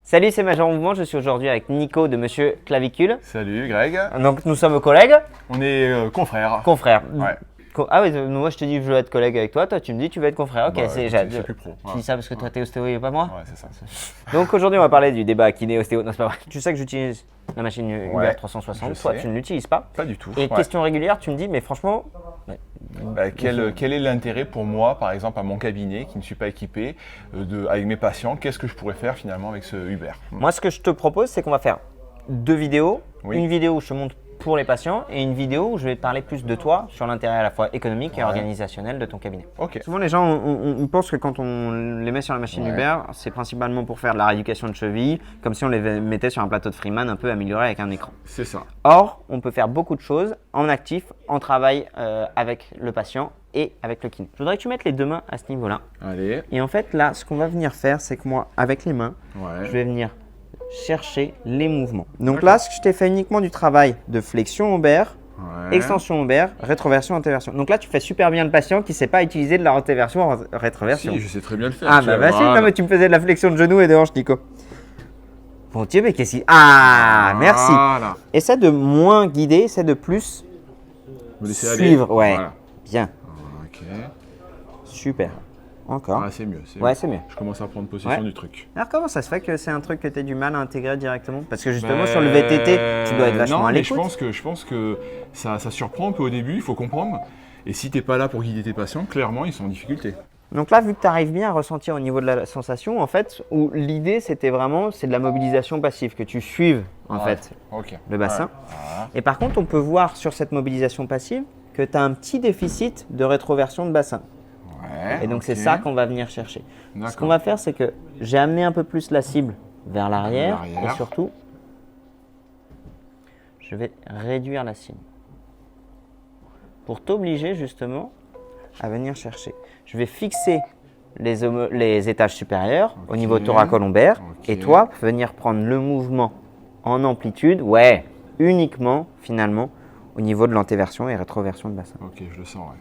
Salut, c'est Major Mouvement. Je suis aujourd'hui avec Nico de Monsieur Clavicule. Salut Greg. Donc nous sommes collègues. On est confrères. Confrères. Ouais. Ah oui, moi je te dis je veux être collègue avec toi, toi tu me dis tu veux être confrère. Ok, Bah, c'est plus pro. Tu dis ça parce que toi t'es ostéo et pas moi. Ouais, c'est ça. Donc aujourd'hui on va parler du débat kiné-ostéo. Non, c'est pas vrai. Tu sais que j'utilise la machine Uber Ouais, 360. je Toi sais. tu ne l'utilises pas. Pas du tout. Et Ouais. question régulière, tu me dis mais franchement. Quel est l'intérêt pour moi, par exemple, à mon cabinet qui ne suis pas équipé, avec mes patients, qu'est-ce que je pourrais faire finalement avec ce Uber? Moi ce que je te propose c'est qu'on va faire deux vidéos. Oui. Une vidéo où je te montre pour les patients et une vidéo où je vais te parler plus de toi sur l'intérêt à la fois économique et organisationnel de ton cabinet. Ok. Souvent les gens on pense que quand on les met sur la machine Ouais. Uber, c'est principalement pour faire de la rééducation de cheville, comme si on les mettait sur un plateau de Freeman un peu amélioré avec un écran. C'est ça. Or, on peut faire beaucoup de choses en actif, en travail avec le patient et avec le kiné. Je voudrais que tu mettes les deux mains à ce niveau-là. Allez. Et en fait là, ce qu'on va venir faire, c'est que moi, avec les mains, Ouais. je vais venir chercher les mouvements. Donc là, je t'ai fait uniquement du travail de flexion lombaire, Ouais. extension lombaire, rétroversion, antéversion. Donc là, tu fais super bien le patient qui ne sait pas utiliser de la rétroversion en rétroversion. Si, je sais très bien le faire. Ah tu bah vois, vas-y, voilà. non mais tu me faisais de la flexion de genou et de hanche, Nico. Bon Dieu, mais qu'est-ce qu'il... Ah, merci. Voilà. Essaie de moins guider, essaie de plus Vous laissez aller. suivre. Ouais, Voilà. bien, Ok. super. Encore. Ah, c'est mieux. Ouais, c'est mieux. Je commence à prendre possession Ouais. du truc. Alors comment ça se fait que c'est un truc que tu as du mal à intégrer directement? Parce que justement sur le VTT, tu dois être vachement non, à mais l'écoute. je pense que ça surprend un peu au début, il faut comprendre. Et si tu n'es pas là pour guider tes patients, clairement, ils sont en difficulté. Donc là, vu que tu arrives bien à ressentir au niveau de la sensation, en fait, où l'idée c'était vraiment, c'est de la mobilisation passive, que tu suives en fait Ok. le bassin. Ouais. Voilà. Et par contre, on peut voir sur cette mobilisation passive que tu as un petit déficit de rétroversion de bassin. Ouais, Et donc c'est ok. ça qu'on va venir chercher. Ce D'accord. qu'on va faire, c'est que j'ai amené un peu plus la cible vers l'arrière Vers l'arrière. et surtout, je vais réduire la cible pour t'obliger justement à venir chercher. Je vais fixer les étages supérieurs au Ok. niveau thoracolombaire Ok. et toi venir prendre le mouvement en amplitude, ouais, uniquement finalement au niveau de l'antéversion et rétroversion de bassin. Ok, je le sens, ouais.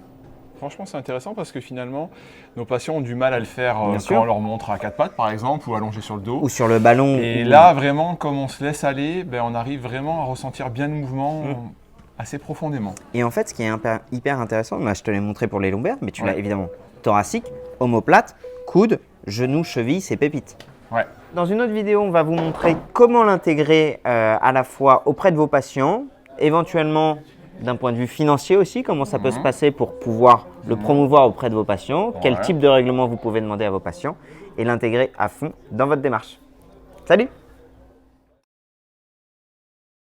Franchement, c'est intéressant parce que finalement, nos patients ont du mal à le faire Bien quand sûr. on leur montre à quatre pattes, par exemple, ou allongé sur le dos. Ou sur le ballon. Et ou- là, vraiment, comme on se laisse aller, ben, on arrive vraiment à ressentir bien le mouvement assez profondément. Et en fait, ce qui est hyper intéressant, là je te l'ai montré pour les lombaires, mais tu l'as Ouais. évidemment thoracique, omoplate, coude, genou, cheville, c'est pépite. Ouais. Dans une autre vidéo, on va vous montrer comment l'intégrer à la fois auprès de vos patients, éventuellement d'un point de vue financier aussi, comment ça peut se passer pour pouvoir le promouvoir auprès de vos patients, quel Ouais. type de règlement vous pouvez demander à vos patients et l'intégrer à fond dans votre démarche. Salut!